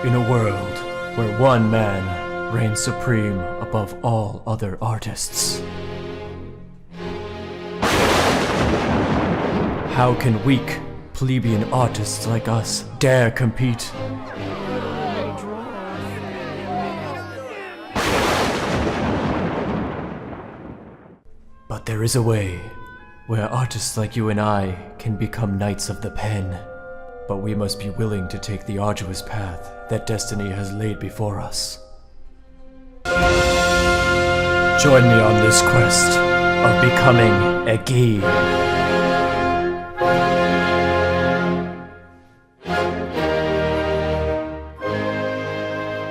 in a world where one man reigns supreme above all other artists. How can weak, plebeian artists like us dare compete? But there is a way where artists like you and I can become knights of the pen. But we must be willing to take the arduous path that destiny has laid before us. Join me on this quest of becoming a Gi.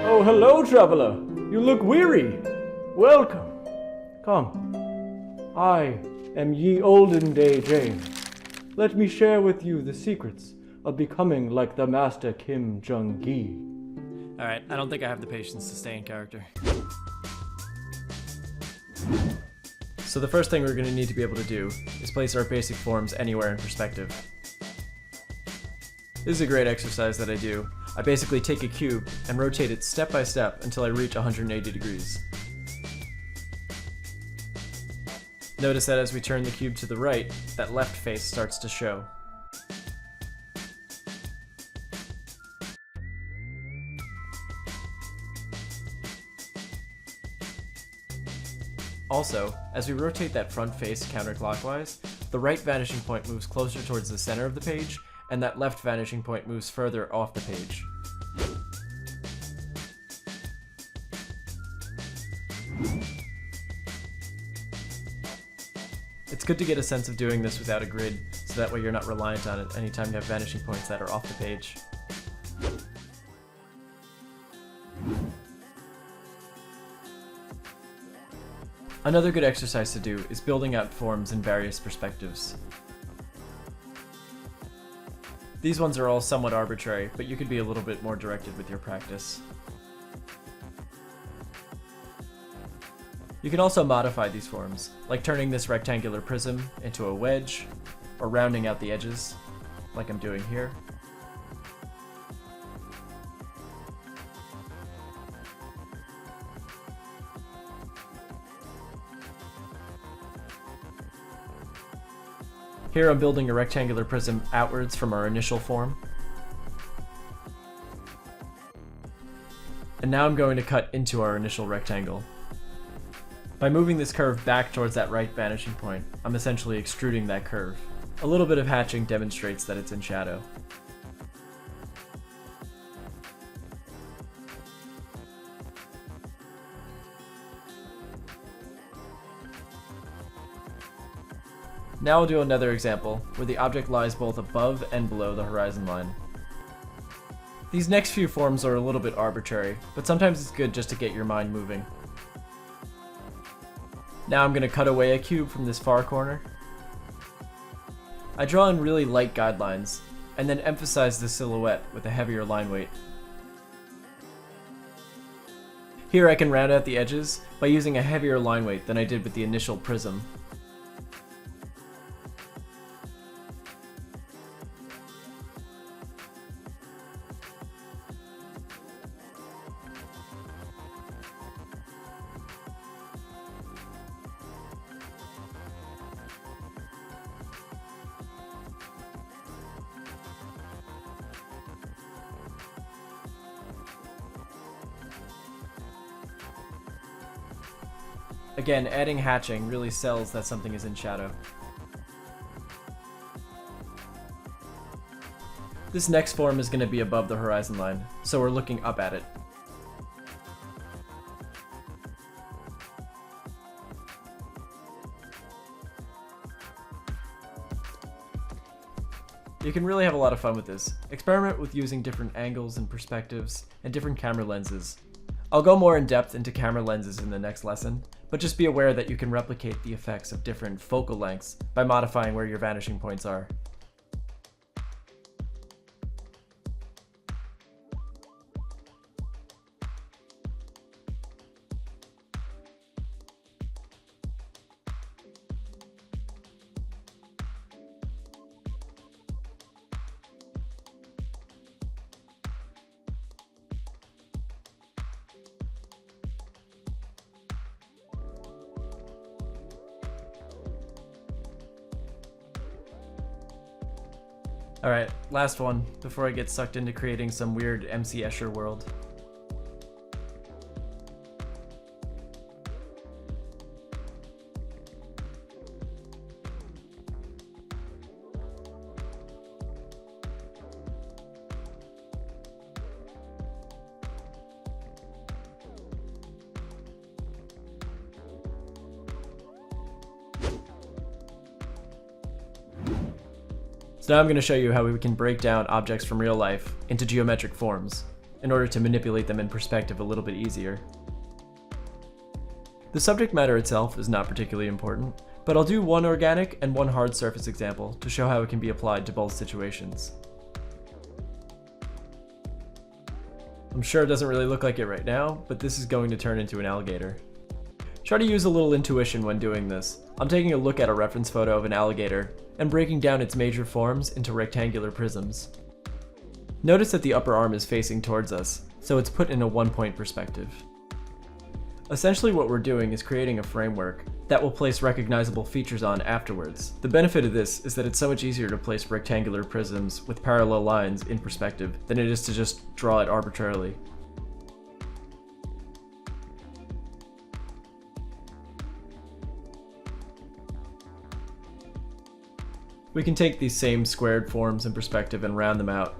Oh, hello, traveler. You look weary. Welcome. Come. I am Ye Olden Day James. Let me share with you the secrets of becoming like the master Kim Jung Gi. Alright, I don't think I have the patience to stay in character. So the first thing we're going to need to be able to do is place our basic forms anywhere in perspective. This is a great exercise that I do. I basically take a cube and rotate it step by step until I reach 180 degrees. Notice that as we turn the cube to the right, that left face starts to show. Also, as we rotate that front face counterclockwise, the right vanishing point moves closer towards the center of the page, and that left vanishing point moves further off the page. It's good to get a sense of doing this without a grid, so that way you're not reliant on it anytime you have vanishing points that are off the page. Another good exercise to do is building out forms in various perspectives. These ones are all somewhat arbitrary, but you could be a little bit more directed with your practice. You can also modify these forms, like turning this rectangular prism into a wedge, or rounding out the edges, like I'm doing here. Here I'm building a rectangular prism outwards from our initial form. And now I'm going to cut into our initial rectangle. By moving this curve back towards that right vanishing point, I'm essentially extruding that curve. A little bit of hatching demonstrates that it's in shadow. Now I'll do another example, where the object lies both above and below the horizon line. These next few forms are a little bit arbitrary, but sometimes it's good just to get your mind moving. Now I'm going to cut away a cube from this far corner. I draw in really light guidelines, and then emphasize the silhouette with a heavier line weight. Here I can round out the edges by using a heavier line weight than I did with the initial prism. Again, adding hatching really sells that something is in shadow. This next form is going to be above the horizon line, so we're looking up at it. You can really have a lot of fun with this. Experiment with using different angles and perspectives, and different camera lenses. I'll go more in depth into camera lenses in the next lesson, but just be aware that you can replicate the effects of different focal lengths by modifying where your vanishing points are. Alright, last one, before I get sucked into creating some weird MC Escher world. So now I'm going to show you how we can break down objects from real life into geometric forms in order to manipulate them in perspective a little bit easier. The subject matter itself is not particularly important, but I'll do one organic and one hard surface example to show how it can be applied to both situations. I'm sure it doesn't really look like it right now, but this is going to turn into an alligator. Try to use a little intuition when doing this. I'm taking a look at a reference photo of an alligator and breaking down its major forms into rectangular prisms. Notice that the upper arm is facing towards us, so it's put in a one-point perspective. Essentially what we're doing is creating a framework that will place recognizable features on afterwards. The benefit of this is that it's so much easier to place rectangular prisms with parallel lines in perspective than it is to just draw it arbitrarily. We can take these same squared forms in perspective and round them out,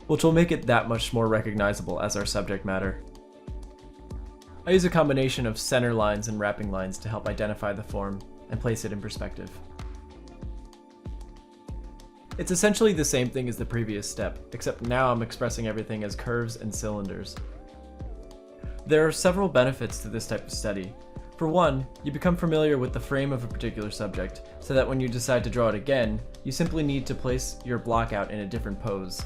which will make it that much more recognizable as our subject matter. I use a combination of center lines and wrapping lines to help identify the form and place it in perspective. It's essentially the same thing as the previous step, except now I'm expressing everything as curves and cylinders. There are several benefits to this type of study. For one, you become familiar with the frame of a particular subject, so that when you decide to draw it again, you simply need to place your block out in a different pose.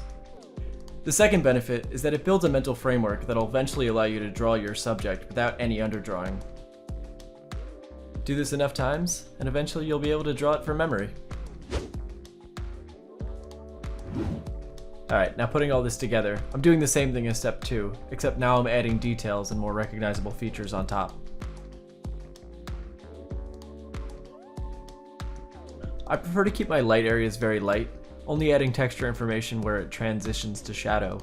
The second benefit is that it builds a mental framework that will eventually allow you to draw your subject without any underdrawing. Do this enough times, and eventually you'll be able to draw it from memory. Alright, now putting all this together, I'm doing the same thing as step 2, except now I'm adding details and more recognizable features on top. I prefer to keep my light areas very light, only adding texture information where it transitions to shadow.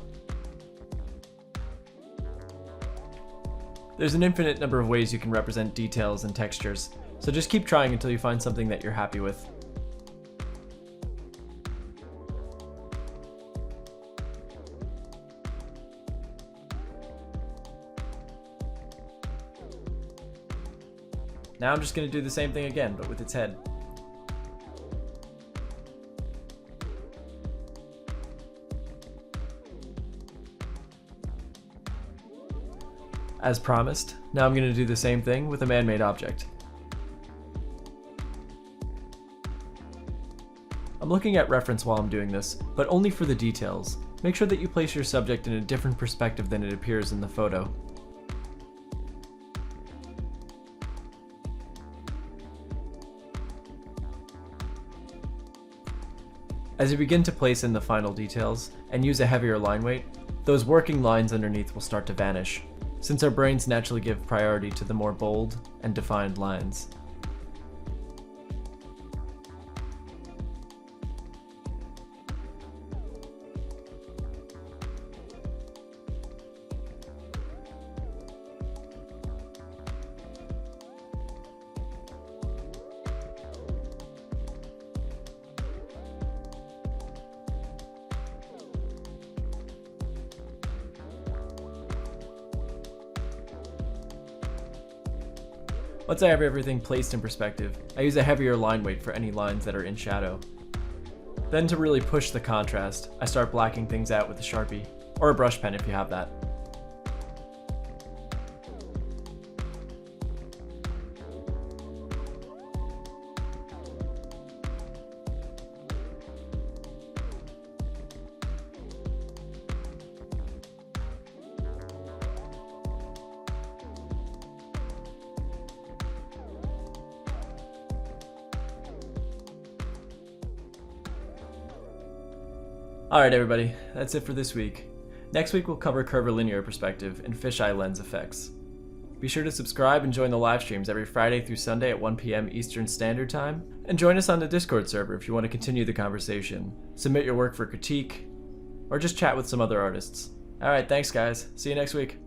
There's an infinite number of ways you can represent details and textures, so just keep trying until you find something that you're happy with. Now I'm just going to do the same thing again, but with its head. As promised, now I'm going to do the same thing with a man-made object. I'm looking at reference while I'm doing this, but only for the details. Make sure that you place your subject in a different perspective than it appears in the photo. As you begin to place in the final details and use a heavier line weight, those working lines underneath will start to vanish, since our brains naturally give priority to the more bold and defined lines. Once I have everything placed in perspective, I use a heavier line weight for any lines that are in shadow. Then to really push the contrast, I start blacking things out with a Sharpie, or a brush pen if you have that. Alright everybody, that's it for this week. Next week we'll cover curvilinear perspective and fisheye lens effects. Be sure to subscribe and join the live streams every Friday through Sunday at 1 p.m. Eastern Standard Time. And join us on the Discord server if you want to continue the conversation, submit your work for critique, or just chat with some other artists. Alright, thanks guys. See you next week.